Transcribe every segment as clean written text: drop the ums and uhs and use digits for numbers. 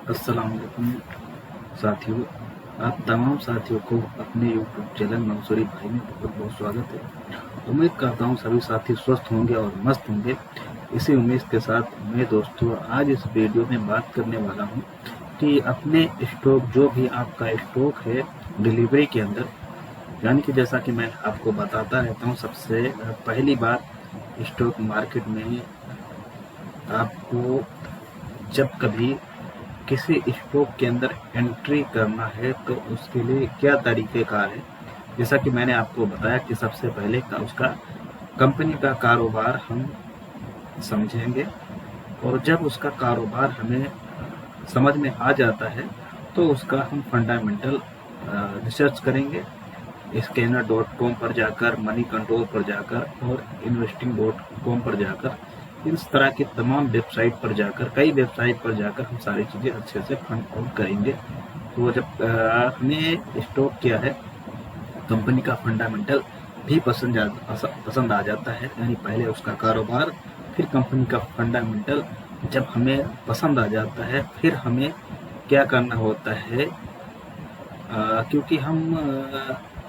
अस्सलाम वालेकुम साथियों, आप तमाम साथियों को अपने यूट्यूब चैनल मंसूरी भाई में बहुत बहुत स्वागत है। उम्मीद करता हूँ सभी साथी स्वस्थ होंगे और मस्त होंगे। इसी उम्मीद के साथ मैं दोस्तों आज इस वीडियो में बात करने वाला हूँ कि अपने स्टॉक, जो भी आपका स्टॉक है डिलीवरी के अंदर, यानी कि जैसा कि मैं आपको बताता रहता हूँ, सबसे पहली बात, स्टॉक मार्केट में आपको जब कभी किसी स्टॉक के अंदर एंट्री करना है तो उसके लिए क्या तरीक़ेकार है। जैसा कि मैंने आपको बताया कि सबसे पहले उसका कंपनी का कारोबार हम समझेंगे, और जब उसका कारोबार हमें समझ में आ जाता है तो उसका हम फंडामेंटल रिसर्च करेंगे। स्कैनर.com पर जाकर, मनी कंट्रोल पर जाकर और investing.com पर जाकर, इस तरह की तमाम वेबसाइट पर जाकर, कई वेबसाइट पर जाकर हम सारी चीज़ें अच्छे से फाइंड आउट करेंगे। तो जब हमें स्टॉक किया है, कंपनी का फंडामेंटल भी पसंद आ जाता है, यानी पहले उसका कारोबार फिर कंपनी का फंडामेंटल जब हमें पसंद आ जाता है, फिर हमें क्या करना होता है, क्योंकि हम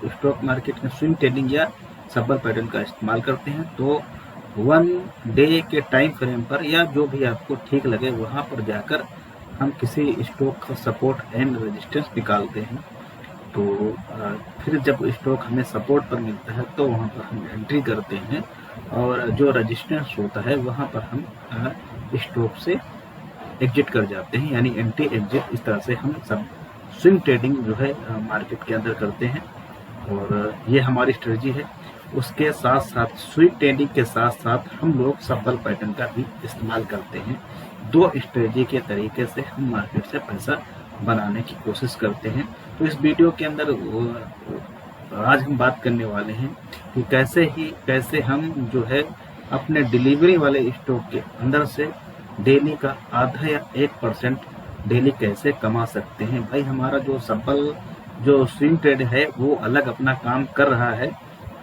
स्टॉक मार्केट में स्विंग ट्रेडिंग या सब्बल पैटर्न का इस्तेमाल करते हैं, तो 1 डे के टाइम फ्रेम पर या जो भी आपको ठीक लगे वहाँ पर जाकर हम किसी स्टॉक का सपोर्ट एंड रेजिस्टेंस निकालते हैं। तो फिर जब स्टॉक हमें सपोर्ट पर मिलता है तो वहाँ पर हम एंट्री करते हैं, और जो रेजिस्टेंस होता है वहाँ पर हम स्टॉक से एग्जिट कर जाते हैं, यानी एंट्री एग्जिट। इस तरह से हम सब स्विंग ट्रेडिंग जो है मार्केट के अंदर करते हैं, और ये हमारी स्ट्रेटजी है। उसके साथ साथ स्विंग ट्रेडिंग के साथ साथ हम लोग सब्बल पैटर्न का भी इस्तेमाल करते हैं। दो स्ट्रेटजी के तरीके से हम मार्केट से पैसा बनाने की कोशिश करते हैं। तो इस वीडियो के अंदर आज हम बात करने वाले हैं कि कैसे हम जो है अपने डिलीवरी वाले स्टॉक के अंदर से डेली का आधा या 1% डेली कैसे कमा सकते हैं। भाई, हमारा जो सब्बल जो स्विंग ट्रेड है वो अलग अपना काम कर रहा है,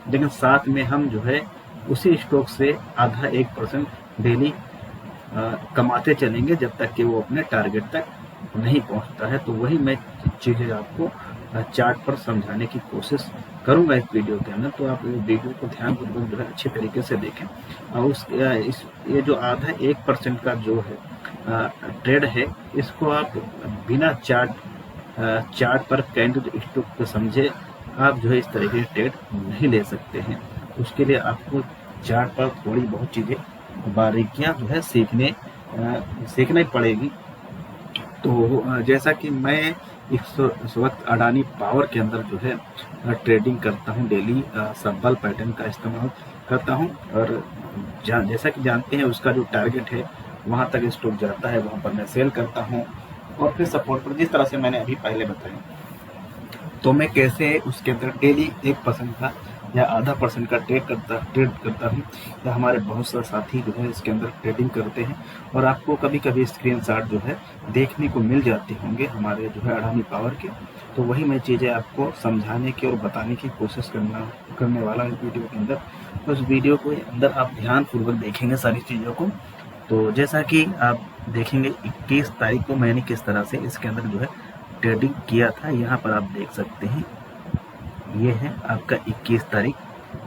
लेकिन साथ में हम जो है उसी स्टॉक से आधा 1% डेली कमाते चलेंगे जब तक कि वो अपने टारगेट तक नहीं पहुंचता है। तो वही मैं चीज़ें आपको चार्ट पर समझाने की कोशिश करूंगा इस वीडियो के अंदर। तो आप इस वीडियो को ध्यानपूर्वक जो है अच्छे तरीके से देखें, और ये जो आधा 1% का जो है ट्रेड है, इसको आप बिना चार्ट पर कैंडल स्टॉक को समझे आप जो है इस तरीके से ट्रेड नहीं ले सकते हैं। उसके लिए आपको चार्ट पर थोड़ी बहुत चीज़ें, बारीकियां जो है सीखना ही पड़ेगी। तो जैसा कि मैं इस वक्त अडानी पावर के अंदर जो है ट्रेडिंग करता हूं, डेली सब्बल पैटर्न का इस्तेमाल करता हूं, और जैसा कि जानते हैं उसका जो टारगेट है वहां तक स्टॉक जाता है, वहां पर मैं सेल करता हूं, और फिर सपोर्ट पर, जिस तरह से मैंने अभी पहले बताया। तो मैं कैसे उसके अंदर डेली 1% का या आधा % का ट्रेड करता हूँ, या हमारे बहुत सारे साथी जो है इसके अंदर ट्रेडिंग करते हैं, और आपको कभी कभी स्क्रीनशॉट जो है देखने को मिल जाते होंगे हमारे जो है अडानी पावर के। तो वही मैं चीज़ें आपको समझाने की और बताने की कोशिश करने वाला इस वीडियो के अंदर। तो इस वीडियो को अंदर आप ध्यानपूर्वक देखेंगे सारी चीज़ों को। तो जैसा कि आप देखेंगे 21 तारीख को मैंने किस तरह से इसके अंदर जो है ट्रेडिंग किया था, यहाँ पर आप देख सकते हैं। ये है आपका 21 तारीख।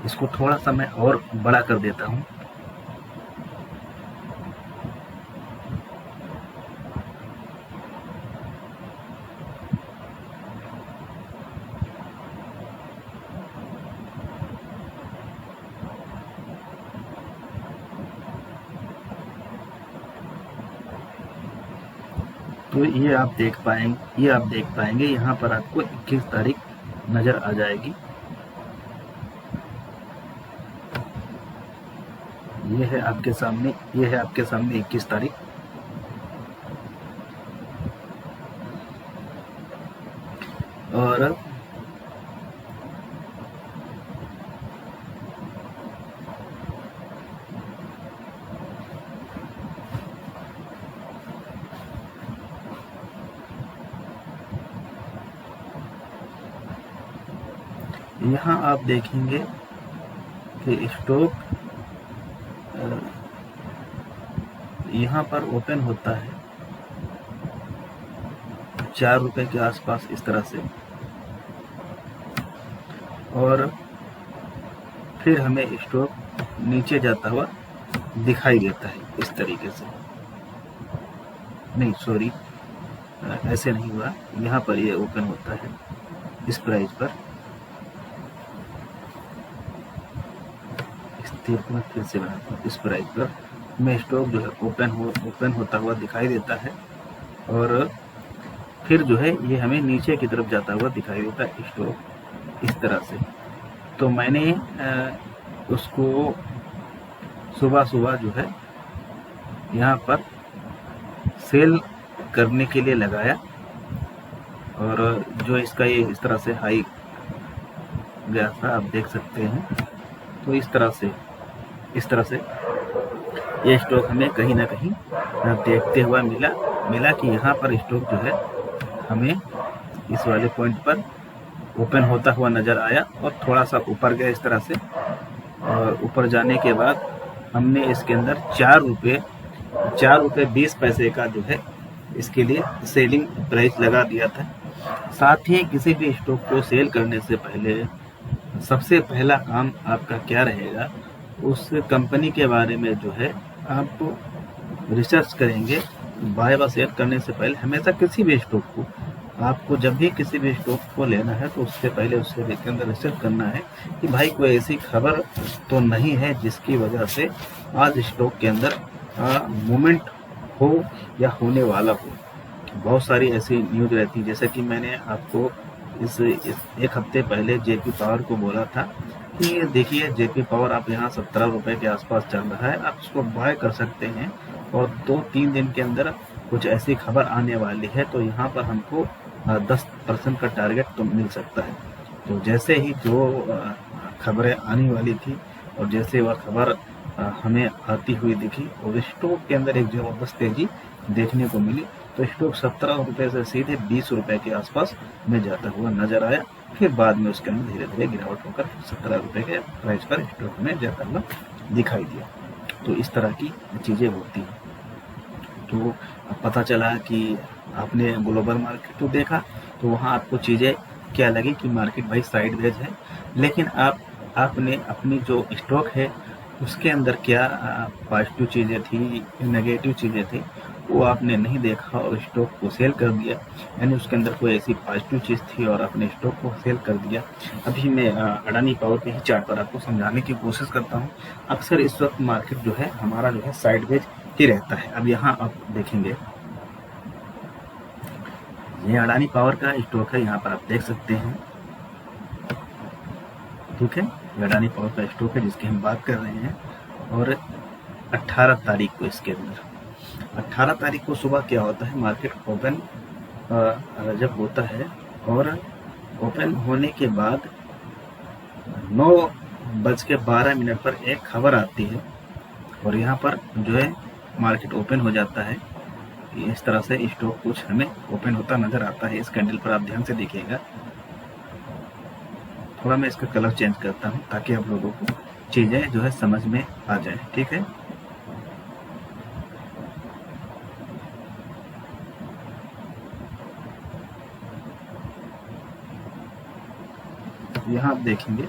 इसको थोड़ा सा मैं और बड़ा कर देता हूँ। तो ये आप देख पाएंगे यहाँ पर आपको 21 तारीख नजर आ जाएगी। ये है आपके सामने 21 तारीख। और यहाँ आप देखेंगे कि स्टॉक यहाँ पर ओपन होता है, ₹4 के आसपास इस तरह से, और फिर हमें स्टॉक नीचे जाता हुआ दिखाई देता है इस तरीके से। नहीं सॉरी, ऐसे नहीं हुआ, यहाँ पर ये ओपन होता है इस प्राइस पर। इस तीर को मैं फिर से बनाता हूँ, इस प्राइस पर हमें स्टॉक जो है ओपन होता हुआ दिखाई देता है, और फिर जो है ये हमें नीचे की तरफ जाता हुआ दिखाई देता है स्टॉक इस तरह से। तो मैंने उसको सुबह सुबह जो है यहाँ पर सेल करने के लिए लगाया, और जो इसका ये इस तरह से हाई गया था, आप देख सकते हैं। तो इस तरह से ये स्टॉक हमें कहीं ना कहीं देखते हुआ मिला कि यहाँ पर स्टॉक जो है हमें इस वाले पॉइंट पर ओपन होता हुआ नज़र आया, और थोड़ा सा ऊपर गया इस तरह से, और ऊपर जाने के बाद हमने इसके अंदर ₹4.20 का जो है इसके लिए सेलिंग प्राइस लगा दिया था। साथ ही किसी भी स्टॉक को सेल करने से पहले सबसे पहला काम आपका क्या रहेगा, उस कंपनी के बारे में जो है आप रिसर्च करेंगे। बाय व सेल करने से पहले हमेशा किसी भी स्टॉक को, आपको जब भी किसी भी स्टॉक को लेना है तो उससे पहले उसके अंदर रिसर्च करना है कि भाई कोई ऐसी खबर तो नहीं है जिसकी वजह से आज स्टॉक के अंदर मूवमेंट हो या होने वाला हो। बहुत सारी ऐसी न्यूज़ रहती है, जैसे कि मैंने आपको इस एक हफ्ते पहले जेपी पावर को बोला था कि देखिए जेपी पावर आप यहाँ ₹17 के आसपास चल रहा है, आप इसको बाय कर सकते हैं, और 2-3 दिन के अंदर कुछ ऐसी खबर आने वाली है तो यहाँ पर हमको 10% का टारगेट तो मिल सकता है। तो जैसे ही जो खबरें आने वाली थी और जैसे वह खबर हमें आती हुई दिखी, और स्टॉक के अंदर एक ज़बरदस्त तेजी देखने को मिली, तो स्टॉक ₹17 से सीधे ₹20 के आसपास में जाता हुआ नजर आया। फिर बाद में उसके अंदर धीरे धीरे गिरावट होकर ₹17 के प्राइस पर स्टॉक में जाता हुआ दिखाई दिया। तो इस तरह की चीज़ें होती हैं। तो पता चला कि आपने ग्लोबल मार्केट को देखा तो वहाँ आपको चीज़ें क्या लगी कि मार्केट भाई साइडवेज है, लेकिन आपने अपनी जो स्टॉक है उसके अंदर क्या पॉजिटिव चीज़ें थी, नेगेटिव चीज़ें थी, वो आपने नहीं देखा और स्टॉक को सेल कर दिया। यानी उसके अंदर कोई ऐसी पॉजिटिव चीज़ थी और अपने स्टॉक को सेल कर दिया। अभी मैं अडानी पावर के ही चार्ट पर आपको समझाने की कोशिश करता हूँ। अक्सर इस वक्त मार्केट जो है हमारा जो है साइडवेज ही रहता है। अब यहाँ आप देखेंगे, ये अडानी पावर का स्टॉक है, यहाँ पर आप देख सकते हैं, ठीक है। ये अडानी पावर का स्टॉक है जिसकी हम बात कर रहे हैं, और 18 तारीख को इसके अंदर 18 तारीख को सुबह क्या होता है, मार्केट ओपन जब होता है, और ओपन होने के बाद 9:12 पर एक खबर आती है, और यहाँ पर जो है मार्केट ओपन हो जाता है। इस तरह से स्टॉक कुछ हमें ओपन होता नजर आता है। इस कैंडल पर आप ध्यान से देखिएगा। थोड़ा मैं इसका कलर चेंज करता हूँ ताकि आप लोगों को चीज़ें जो है समझ में आ जाए, ठीक है। यहाँ आप देखेंगे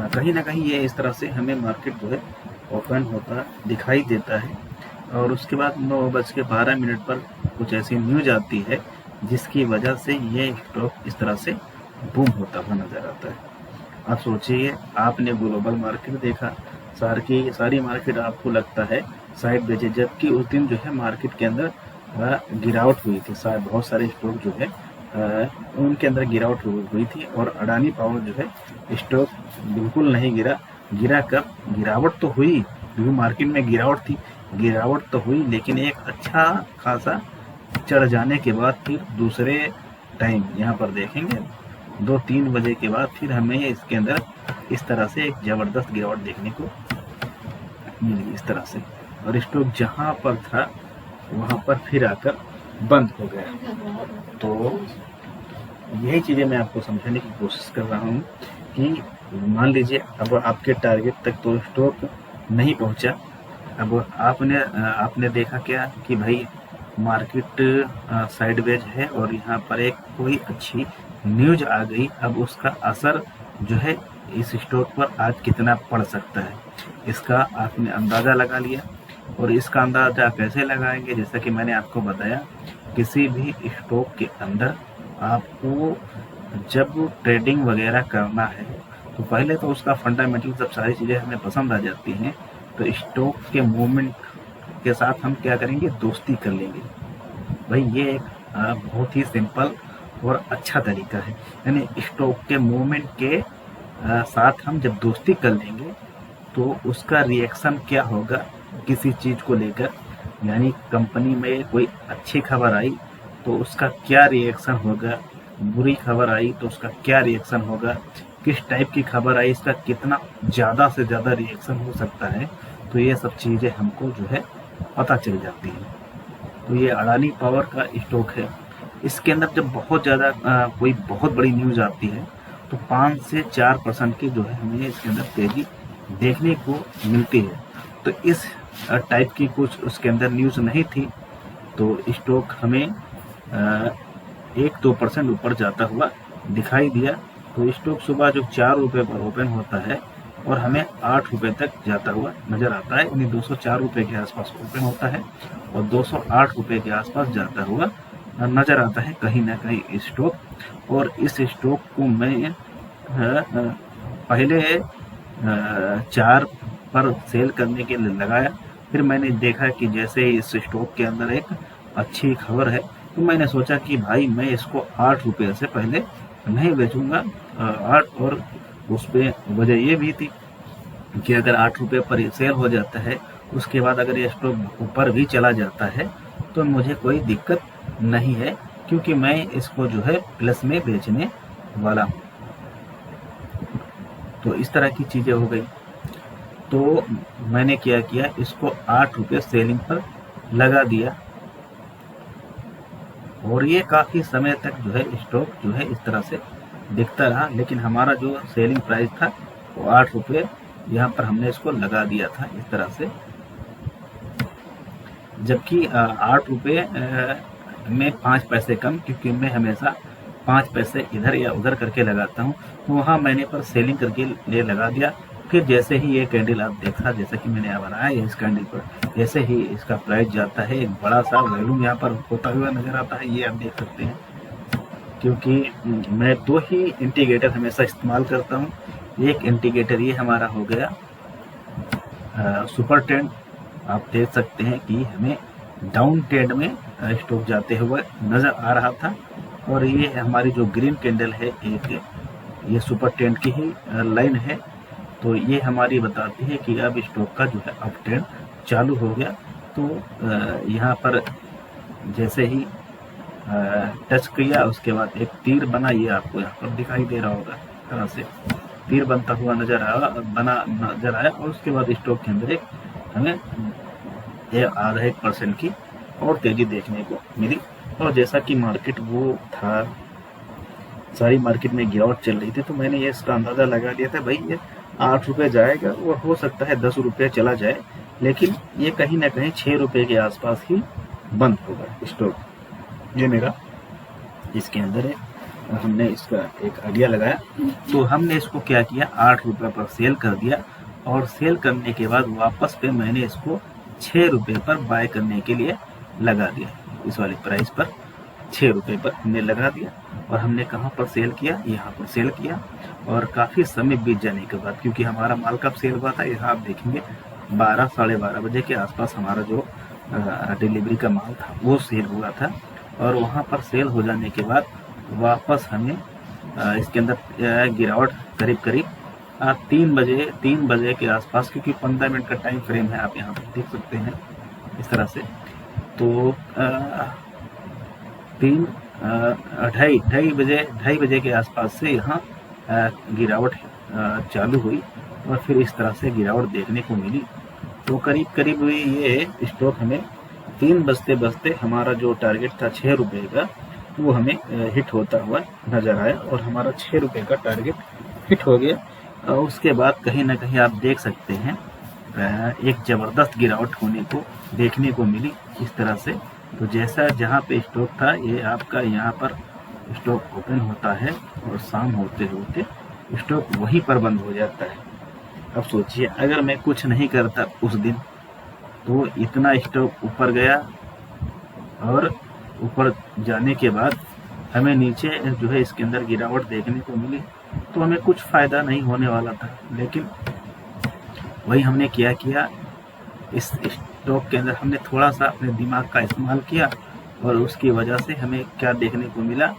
कहीं ना कहीं ये इस तरह से हमें मार्केट जो है ओपन होता दिखाई देता है, और उसके बाद 9:12 पर कुछ ऐसी न्यूज आती है जिसकी वजह से ये स्टॉक इस तरह से बूम होता हुआ नजर आता है। आप सोचिए, आपने ग्लोबल मार्केट देखा, सारी मार्केट आपको लगता है साइड बेचे, जबकि उस दिन जो है मार्केट के अंदर गिरावट हुई थी। बहुत सारे स्टॉक जो है उनके अंदर गिरावट हुई थी, और अडानी पावर जो है स्टॉक बिल्कुल नहीं गिरा कब, गिरावट तो हुई क्योंकि मार्केट में गिरावट तो हुई, लेकिन एक अच्छा खासा चढ़ जाने के बाद फिर दूसरे टाइम यहाँ पर देखेंगे 2-3 बजे के बाद फिर हमें इसके अंदर इस तरह से एक ज़बरदस्त गिरावट देखने को मिली इस तरह से, और स्टॉक जहाँ पर था वहाँ पर फिर आकर बंद हो गया। तो यही चीज़ें मैं आपको समझाने की कोशिश कर रहा हूँ कि मान लीजिए अब आपके टारगेट तक तो स्टॉक नहीं पहुँचा। अब आपने देखा क्या कि भाई मार्केट साइडवेज है और यहाँ पर एक कोई अच्छी न्यूज आ गई। अब उसका असर जो है इस स्टॉक पर आज कितना पड़ सकता है, इसका आपने अंदाज़ा लगा लिया। और इसका अंदाज़ा कैसे लगाएंगे, जैसा कि मैंने आपको बताया, किसी भी स्टॉक के अंदर आपको जब ट्रेडिंग वगैरह करना है तो पहले तो उसका फंडामेंटल सब सारी चीज़ें हमें पसंद आ जाती हैं। तो स्टॉक के मूवमेंट के साथ हम क्या करेंगे, दोस्ती कर लेंगे। भाई ये एक बहुत ही सिंपल और अच्छा तरीका है। यानी स्टॉक के मूवमेंट के साथ हम जब दोस्ती कर लेंगे तो उसका रिएक्शन क्या होगा किसी चीज़ को लेकर, यानी कंपनी में कोई अच्छी खबर आई तो उसका क्या रिएक्शन होगा, बुरी खबर आई तो उसका क्या रिएक्शन होगा, किस टाइप की खबर आई, इसका कितना ज़्यादा से ज़्यादा रिएक्शन हो सकता है। तो ये सब चीज़ें हमको जो है पता चल जाती हैं। तो ये अडानी पावर का स्टॉक है। इसके अंदर जब बहुत ज़्यादा कोई बहुत बड़ी न्यूज़ आती है तो 5 से 4% की जो है हमें इसके अंदर तेज़ी देखने को मिलती है। तो इस टाइप की कुछ उसके अंदर न्यूज़ नहीं थी तो स्टॉक हमें 1-2% ऊपर जाता हुआ दिखाई दिया। तो स्टॉक सुबह जो 4 रुपये पर ओपन होता है और हमें 8 रुपये तक जाता हुआ नजर आता है, यानी 204 रुपये के आसपास ओपन होता है और 208 रुपये के आसपास जाता हुआ नजर आता है कहीं ना कहीं स्टॉक। और इस स्टॉक को मैं पहले 4 पर सेल करने के लिए लगाया, फिर मैंने देखा कि जैसे इस स्टॉक के अंदर एक अच्छी खबर है तो मैंने सोचा कि भाई मैं इसको 8 रुपये से पहले नहीं बेचूंगा। 8 और उस पर वजह ये भी थी कि अगर 8 रुपये पर सेल हो जाता है उसके बाद अगर ये स्टॉक ऊपर भी चला जाता है तो मुझे कोई दिक्कत नहीं है, क्योंकि मैं इसको जो है प्लस में बेचने वाला हूँ। तो इस तरह की चीज़ें हो गई। तो मैंने क्या किया, इसको 8 रुपये सेलिंग पर लगा दिया और ये काफ़ी समय तक जो है स्टॉक जो है इस तरह से दिखता रहा। लेकिन हमारा जो सेलिंग प्राइस था वो 8 रुपये यहाँ पर हमने इसको लगा दिया था इस तरह से। जबकि 8 रुपये में 5 पैसे कम, क्योंकि मैं हमेशा 5 पैसे इधर या उधर करके लगाता हूँ, तो वहाँ मैंने पर सेलिंग करके लिए लगा दिया। फिर जैसे ही ये कैंडल आप देखा, जैसा कि मैंने बनाया इस कैंडल पर, जैसे ही इसका प्राइस जाता है एक बड़ा सा वैल्यूम यहाँ पर होता हुआ नजर आता है, ये आप देख सकते हैं। क्योंकि मैं 2 ही इंडिकेटर हमेशा इस्तेमाल करता हूँ। एक इंडिकेटर ये हमारा हो गया सुपर ट्रेंड, आप देख सकते हैं कि हमें डाउन ट्रेंड में स्टॉक जाते हुए नजर आ रहा था। और ये हमारी जो ग्रीन कैंडल है एक, ये सुपर ट्रेंड की ही लाइन है। तो ये हमारी बताती है कि अब स्टॉक का जो है अप ट्रेंड चालू हो गया। तो यहाँ पर जैसे ही टच किया उसके बाद एक तीर बना, ये आपको यहाँ पर दिखाई दे रहा होगा, तरह से तीर बनता हुआ नजर आया और उसके बाद स्टॉक के अंदर एक हमें आधा 1% की और तेजी देखने को मिली। और जैसा कि मार्केट वो था, सारी मार्केट में गिरावट चल रही थी, तो मैंने ये इसका अंदाजा लगा लिया था भाई ये 8 रुपये जाएगा और हो सकता है 10 रुपये चला जाए, लेकिन ये कहीं ना कहीं 6 रुपये के आसपास ही बंद होगा स्टॉक। ये मेरा इसके अंदर है, हमने इसका एक आइडिया लगाया। तो हमने इसको क्या किया, 8 रुपये पर सेल कर दिया और सेल करने के बाद वापस पे मैंने इसको 6 रुपये पर बाय करने के लिए लगा दिया। इस वाली प्राइस पर 6 रुपये पर हमने लगा दिया और हमने कहाँ पर सेल किया, यहाँ पर सेल किया। और काफ़ी समय बीत जाने के बाद, क्योंकि हमारा माल कब सेल हुआ था, यहाँ आप देखेंगे 12 साढ़े 12 बजे के आसपास हमारा जो डिलीवरी का माल था वो सेल हुआ था। और वहाँ पर सेल हो जाने के बाद वापस हमें इसके अंदर गिरावट करीब 3 बजे के आसपास, क्योंकि 15 मिनट का टाइम फ्रेम है, आप यहाँ पर देख सकते हैं इस तरह से। तो 2:30 बजे के आसपास से यहाँ गिरावट चालू हुई और फिर इस तरह से गिरावट देखने को मिली। तो करीब ये स्टॉक हमें 3 बजते हमारा जो टारगेट था 6 रुपये का, वो हमें हिट होता हुआ नजर आया और हमारा 6 रुपये का टारगेट हिट हो गया। उसके बाद कहीं ना कहीं आप देख सकते हैं एक ज़बरदस्त गिरावट होने को देखने को मिली इस तरह से। तो जैसा जहाँ पे स्टॉक था ये आपका यहाँ पर स्टॉक ओपन होता है और शाम होते होते स्टॉक वहीं पर बंद हो जाता है। अब सोचिए अगर मैं कुछ नहीं करता उस दिन तो इतना स्टॉक ऊपर गया और ऊपर जाने के बाद हमें नीचे जो है इसके अंदर गिरावट देखने को मिली तो हमें कुछ फायदा नहीं होने वाला था। लेकिन वही हमने क्या किया, इस स्टॉक के अंदर हमने थोड़ा सा अपने दिमाग का इस्तेमाल किया और उसकी वजह से हमें क्या देखने को मिला,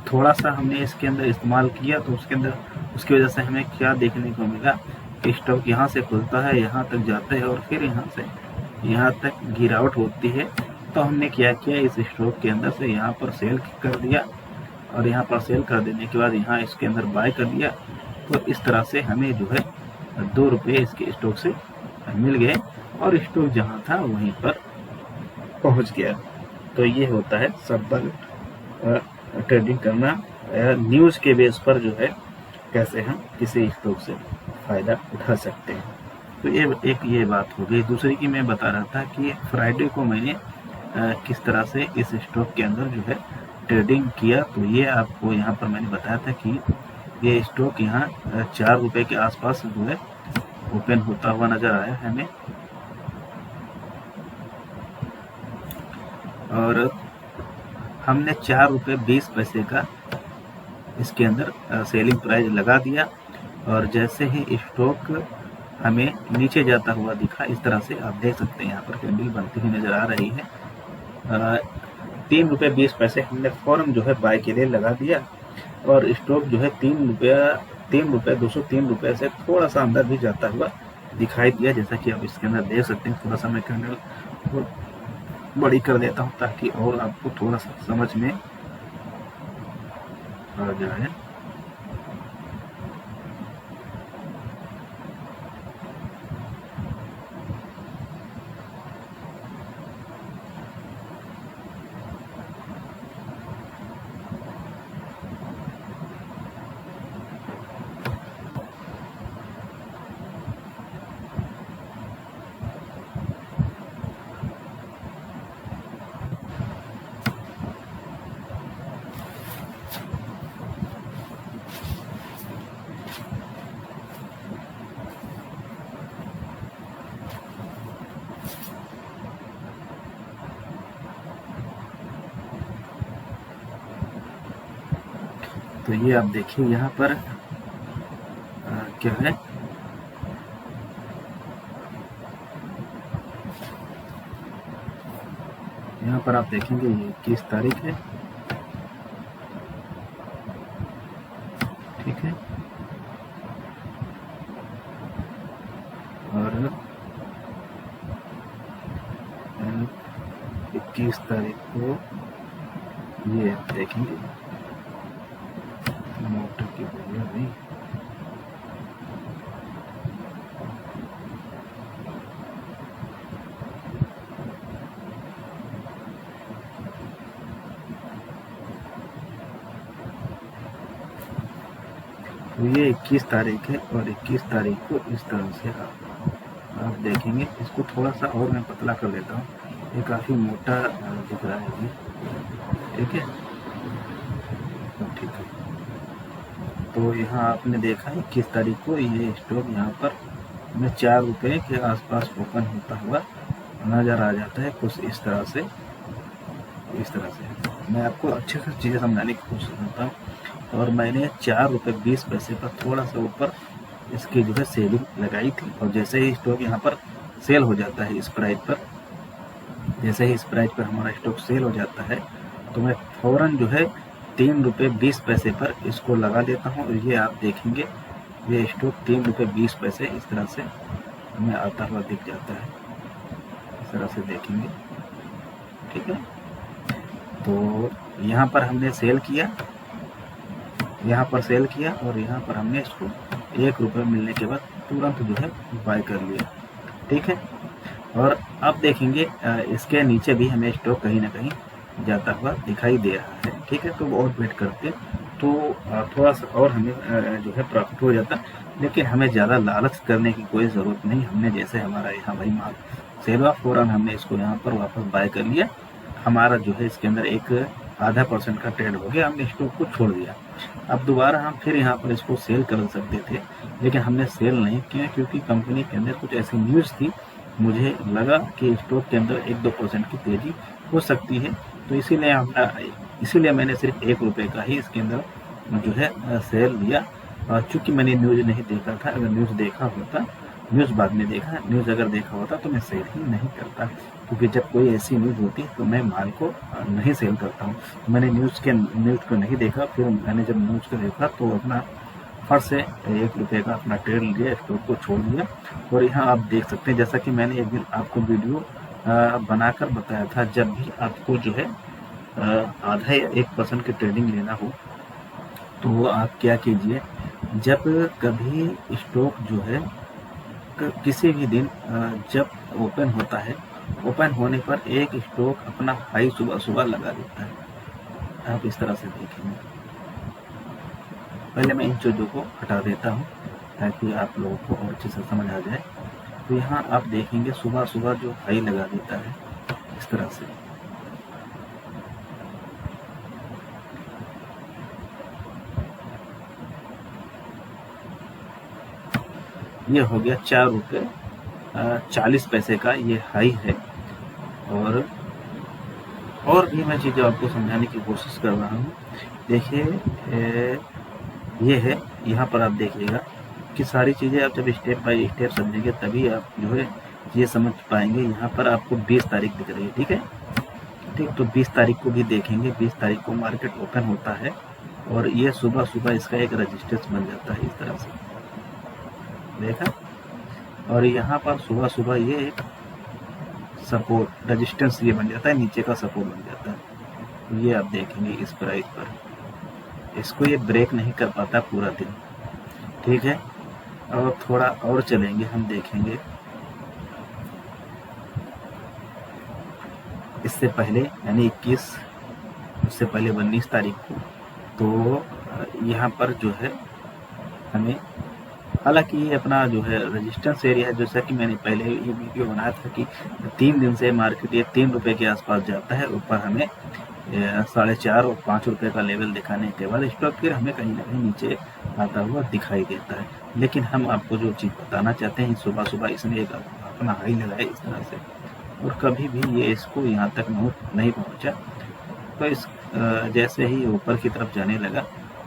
थोड़ा सा हमने इसके अंदर इस्तेमाल किया तो उसकी वजह से हमें क्या देखने को मिला कि स्टॉक यहाँ से खुलता है, यहाँ तक जाता है और फिर यहाँ से यहाँ तक गिरावट होती है। तो हमने क्या किया, इस स्टॉक के अंदर से यहाँ पर सेल कर दिया और यहाँ पर सेल कर देने के बाद यहाँ इसके अंदर बाय कर दिया। तो इस तरह से हमें जो है 2 रुपये इसके स्टॉक से मिल गए और स्टॉक जहाँ था वहीं पर पहुँच गया। तो ये होता है सब्बल ट्रेडिंग करना, न्यूज़ के बेस पर जो है कैसे हम किसी स्टॉक से फ़ायदा उठा सकते हैं। तो ये बात हो गई। दूसरी की मैं बता रहा था कि फ्राइडे को मैंने किस तरह से इस स्टॉक के अंदर जो है ट्रेडिंग किया। तो ये आपको यहाँ पर मैंने बताया था कि ये स्टॉक यहाँ 4 रुपये के आसपास जो है ओपन होता हुआ नज़र आया हमें और हमने 4 रुपये 20 पैसे का इसके अंदर सेलिंग प्राइस लगा दिया और जैसे ही स्टॉक हमें नीचे जाता हुआ दिखा, इस तरह से आप देख सकते हैं यहाँ पर कैंडल बनती हुई नज़र आ रही है। 3 रुपये 20 पैसे हमने फौरन जो है बाय के लिए लगा दिया और स्टॉक जो है 3 रुपये 203 रुपये से थोड़ा सा अंदर भी जाता हुआ दिखाई दिया, जैसा कि आप इसके अंदर देख सकते हैं। थोड़ा सा मैं कैंडल को बड़ी कर देता हूँ ताकि और आपको थोड़ा सा समझ में आ जाए। तो ये आप देखिए यहाँ पर क्या है, यहाँ पर आप देखेंगे ये 21 तारीख है, ठीक है, और 21 तारीख को ये आप देखेंगे मोटर की बोलियां नहीं, तो ये 21 तारीख है और 21 तारीख को इस तरह से आप देखेंगे। इसको थोड़ा सा और मैं पतला कर देता हूँ, ये काफ़ी मोटा दिख रहा है ये, ठीक है, ठीक है। तो यहाँ आपने देखा 21 तारीख को ये स्टॉक यहाँ पर हमें 4 रुपये के आसपास ओपन होता हुआ नज़र आ जाता है। कुछ इस तरह से मैं आपको अच्छे से चीज़ें समझाने की कोशिश करता हूँ। और मैंने 4 रुपये 20 पैसे पर थोड़ा सा ऊपर इसकी जो है सेलिंग लगाई थी और जैसे ही स्टॉक यहाँ पर सेल हो जाता है इस प्राइस पर, जैसे ही इस प्राइस पर हमारा स्टॉक सेल हो जाता है तो मैं फ़ौरन जो है 3 रुपये 20 पैसे पर इसको लगा देता हूँ। और ये आप देखेंगे ये स्टॉक 3 रुपये 20 पैसे इस तरह से हमें आता हुआ दिख जाता है, इस तरह से देखेंगे, ठीक है। तो यहाँ पर हमने सेल किया, यहाँ पर सेल किया और यहाँ पर हमने इसको 1 रुपये मिलने के बाद तुरंत जो है बाय कर लिया, ठीक है। और अब देखेंगे इसके नीचे भी हमें स्टॉक कहीं ना कहीं जाता हुआ दिखाई दे रहा है। ठीक है, तो और वेट करते तो थोड़ा सा और हमें जो है प्रॉफिट हो जाता, लेकिन हमें ज़्यादा लालच करने की कोई ज़रूरत नहीं। हमने जैसे हमारा यहाँ भाई माल सेल हुआ, फ़ौरन हमने इसको यहाँ पर वापस बाय कर लिया। हमारा जो है इसके अंदर एक 0.5% का ट्रेड हो गया, हमने स्टॉक को छोड़ दिया। अब दोबारा हम फिर यहाँ पर इसको सेल कर सकते थे, लेकिन हमने सेल नहीं किया क्योंकि कंपनी के अंदर कुछ ऐसी न्यूज़ थी, मुझे लगा कि स्टॉक के अंदर 1-2% की तेज़ी हो सकती है, तो इसीलिए मैंने सिर्फ 1 रुपये का ही इसके अंदर जो है सेल लिया। और चूँकि मैंने न्यूज़ नहीं देखा था, अगर न्यूज़ देखा होता, न्यूज़ बाद में देखा, न्यूज़ अगर देखा होता तो मैं सेल ही नहीं करता, क्योंकि जब कोई ऐसी न्यूज़ होती है तो मैं माल को नहीं सेल करता हूँ। मैंने न्यूज़ को नहीं देखा, फिर मैंने जब न्यूज़ को देखा तो अपना फट से 1 रुपये का अपना ट्रेड लिया, स्टॉक को छोड़ दिया। और यहाँ आप देख सकते हैं, जैसा कि मैंने एक दिन आपको वीडियो बनाकर बताया था, जब भी आपको जो है आधा या 1% की ट्रेडिंग लेना हो तो आप क्या कीजिए, जब कभी स्टॉक जो है किसी भी दिन जब ओपन होता है, ओपन होने पर एक स्टॉक अपना हाई सुबह सुबह लगा देता है। आप इस तरह से देखेंगे। पहले मैं इन चीज़ों को हटा देता हूँ ताकि आप लोगों को और अच्छे से समझ आ जाए। तो यहाँ आप देखेंगे सुबह सुबह जो हाई लगा देता है इस तरह से। ये हो गया 4 रुपये 40 पैसे का ये हाई है। और भी मैं चीज़ें आपको समझाने की कोशिश कर रहा हूँ। देखिए ये है, यहाँ पर आप देखिएगा कि सारी चीज़ें आप जब स्टेप बाय स्टेप समझेंगे तभी आप जो है ये समझ पाएंगे। यहाँ पर आपको 20 तारीख दिख रही है, ठीक है, ठीक, तो 20 तारीख को भी देखेंगे। 20 तारीख को मार्केट ओपन होता है और ये सुबह सुबह इसका एक रजिस्टेंस बन जाता है इस तरह से, देखा। और यहाँ पर सुबह सुबह ये एक सपोर्ट रजिस्टेंस ये बन जाता है, नीचे का सपोर्ट बन जाता है। ये आप देखेंगे इस प्राइस पर, इसको ये ब्रेक नहीं कर पाता पूरा दिन, ठीक है। और थोड़ा और चलेंगे, हम देखेंगे इससे पहले यानी 21, उससे पहले 19 तारीख को, तो यहाँ पर जो है हमें, हालांकि ये अपना जो है रेजिस्टेंस एरिया है, जैसा कि मैंने पहले ये वीडियो बनाया था कि 3 दिन से मार्केट ये 3 रुपये के आसपास जाता है। ऊपर हमें 4.5 और 5 रुपये का लेवल दिखाने के बाद स्टॉक फिर हमें कहीं ना कहीं नीचे आता हुआ दिखाई देता है। लेकिन हम आपको जो चीज़ बताना चाहते हैं, सुबह सुबह इसने एक अपना हाई लगाया इस तरह से, और कभी भी ये इसको यहाँ तक नहीं पहुँचा। तो इस जैसे ही ऊपर की तरफ जाने लगा,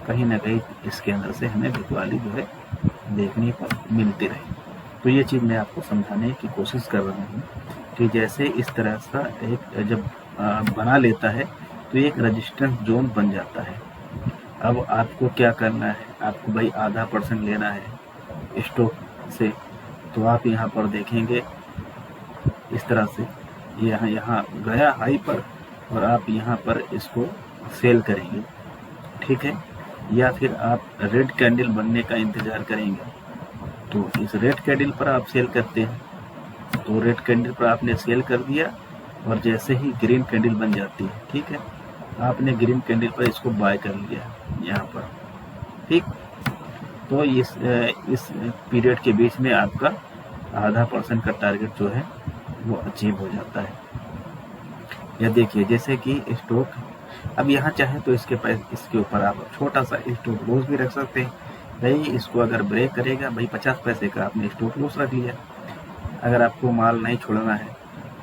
कहीं ना कहीं इसके अंदर से हमें बिकवाली जो है देखने को मिलती रही। तो ये चीज़ मैं आपको समझाने की कोशिश कर रहा हूँ कि जैसे इस तरह सा एक जब बना लेता है तो एक रेजिस्टेंस जोन बन जाता है। अब आपको क्या करना है, आपको भाई 0.5% लेना है स्टॉक से, तो आप यहाँ पर देखेंगे इस तरह से यहाँ गया हाई पर, और आप यहाँ पर इसको सेल करेंगे, ठीक है। या फिर आप रेड कैंडल बनने का इंतज़ार करेंगे, तो इस रेड कैंडल पर आप सेल करते हैं, तो रेड कैंडल पर आपने सेल कर दिया, और जैसे ही ग्रीन कैंडल बन जाती है, ठीक है, आपने ग्रीन कैंडल पर इसको बाय कर लिया यहाँ पर, ठीक। तो इस पीरियड के बीच में आपका 0.5% का टारगेट जो है वो अचीव हो जाता है। या देखिए जैसे कि स्टॉक अब यहाँ चाहे तो इसके ऊपर आप छोटा सा स्टॉप लॉस भी रख सकते हैं। भाई इसको अगर ब्रेक करेगा, भाई 50 पैसे का आपने स्टॉप लॉस रख लिया। अगर आपको माल नहीं छोड़ना है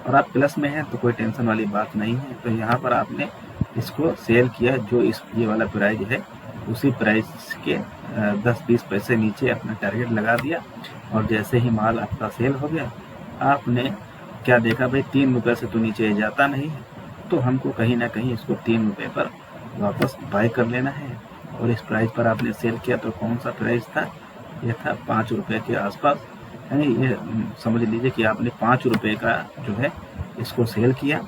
और आप प्लस में हैं तो कोई टेंशन वाली बात नहीं है। तो यहाँ पर आपने इसको सेल किया, जो ये वाला प्राइस है उसी प्राइस के 10-20 पैसे नीचे अपना टारगेट लगा दिया, और जैसे ही माल आपका सेल हो गया, आपने क्या देखा, भाई 3 रुपये से तो नीचे जाता नहीं है, तो हमको कहीं ना कहीं इसको 3 रुपये पर वापस बाय कर लेना है। और इस प्राइस पर आपने सेल किया, तो कौन सा प्राइस था, ये था 5 रुपये के आसपास। यानी ये समझ लीजिए कि आपने 5 रुपये का जो है इसको सेल किया,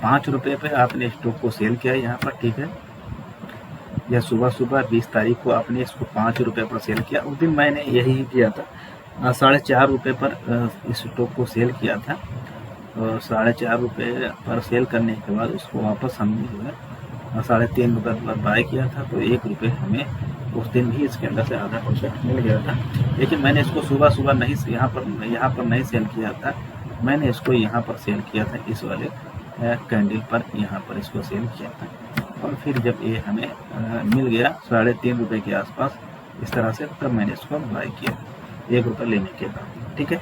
5 रुपये पे आपने स्टॉक को सेल किया यहाँ पर, ठीक है। या सुबह सुबह 20 तारीख को आपने इसको 5 रुपये पर सेल किया। उस दिन मैंने यही किया था, 4.5 रुपये पर इस स्टॉक को सेल किया था। ₹4.5 पर सेल करने के बाद उसको वापस हमने जो है ₹3.5 पर बाय किया था, तो ₹1 हमें उस दिन भी इसके अंदर से आधा % मिल गया था। लेकिन मैंने इसको सुबह नहीं यहाँ पर नहीं सेल किया था, मैंने इसको यहाँ पर सेल किया था, इस वाले कैंडल पर यहाँ पर इसको सेल किया था। और फिर जब ये हमें मिल गया ₹3.5 के आसपास इस तरह से, तब मैंने इसको बाय किया ₹1 लेने के बाद। ठीक है,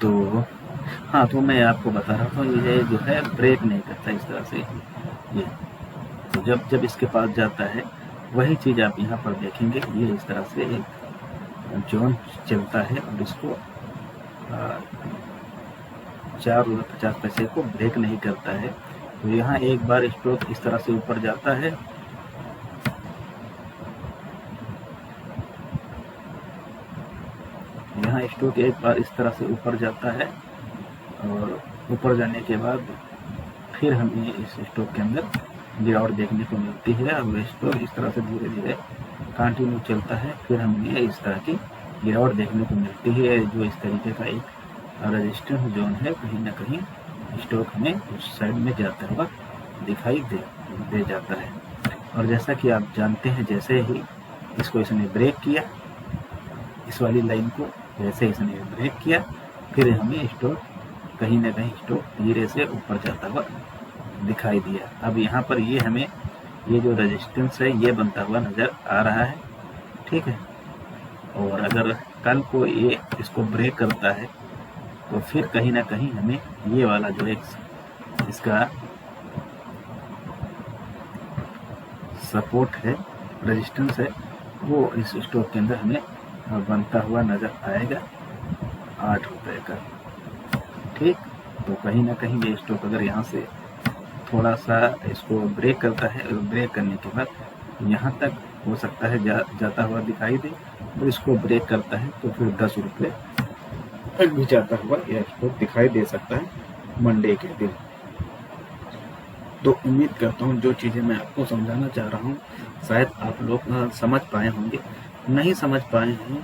तो हाँ, तो मैं आपको बता रहा था ये जो है ब्रेक नहीं करता इस तरह से ये। तो जब इसके पास जाता है वही चीज़ आप यहाँ पर देखेंगे, ये इस तरह से एक जोन चलता है और इसको ₹4.50 को ब्रेक नहीं करता है। तो यहाँ एक बार स्टॉक इस तरह से ऊपर जाता है, यहाँ स्टॉक एक बार इस तरह से ऊपर जाता है और ऊपर जाने के बाद फिर हमें इस स्टॉक के अंदर गिरावट देखने को मिलती है। और स्टॉक इस तरह से धीरे धीरे कंटिन्यू चलता है, फिर हमें इस तरह की गिरावट देखने को मिलती है, जो इस तरीके का एक रेजिस्टेंस जोन है। कहीं ना कहीं स्टॉक हमें उस साइड में जाता हुआ दिखाई दे जाता है। और जैसा कि आप जानते हैं, जैसे ही इसको इसने ब्रेक किया, इस वाली लाइन को जैसे इसने ब्रेक किया, फिर हमें स्टॉक कहीं ना कहीं स्टॉक धीरे से ऊपर जाता हुआ दिखाई दिया। अब यहाँ पर ये हमें ये जो रेजिस्टेंस है ये बनता हुआ नज़र आ रहा है। ठीक है, और अगर कल को ये इसको ब्रेक करता है तो फिर कहीं ना कहीं हमें ये वाला जो एक इसका सपोर्ट है, रेजिस्टेंस है, वो इस स्टॉक के अंदर हमें बनता हुआ नज़र आएगा ₹8 का। ठीक, तो कहीं ना कहीं ये स्टॉक अगर यहाँ से थोड़ा सा इसको ब्रेक करता है, ब्रेक करने के बाद यहाँ तक हो सकता है जाता हुआ दिखाई दे, और इसको ब्रेक करता है तो फिर ₹10 तक भी जाता हुआ यह स्टॉक दिखाई दे सकता है मंडे के दिन। तो उम्मीद करता हूँ जो चीज़ें मैं आपको समझाना चाह रहा हूँ शायद आप लोग समझ पाए होंगे। नहीं समझ पाए हैं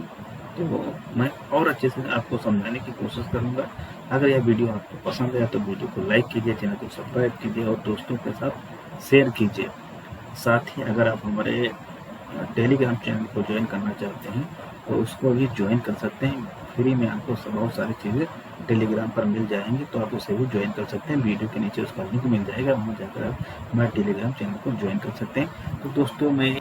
तो मैं और अच्छे से आपको समझाने की कोशिश करूँगा। अगर यह वीडियो आपको पसंद आया तो वीडियो को लाइक कीजिए, चैनल को सब्सक्राइब कीजिए और दोस्तों के साथ शेयर कीजिए। साथ ही अगर आप हमारे टेलीग्राम चैनल को ज्वाइन करना चाहते हैं तो उसको भी ज्वाइन कर सकते हैं। फ्री में आपको बहुत सारी चीज़ें टेलीग्राम पर मिल जाएंगी, तो आप उसे भी ज्वाइन कर सकते हैं। वीडियो के नीचे उसका लिंक मिल जाएगा, वहाँ जाकर आप हमारे टेलीग्राम चैनल को ज्वाइन कर सकते हैं। तो दोस्तों, मैं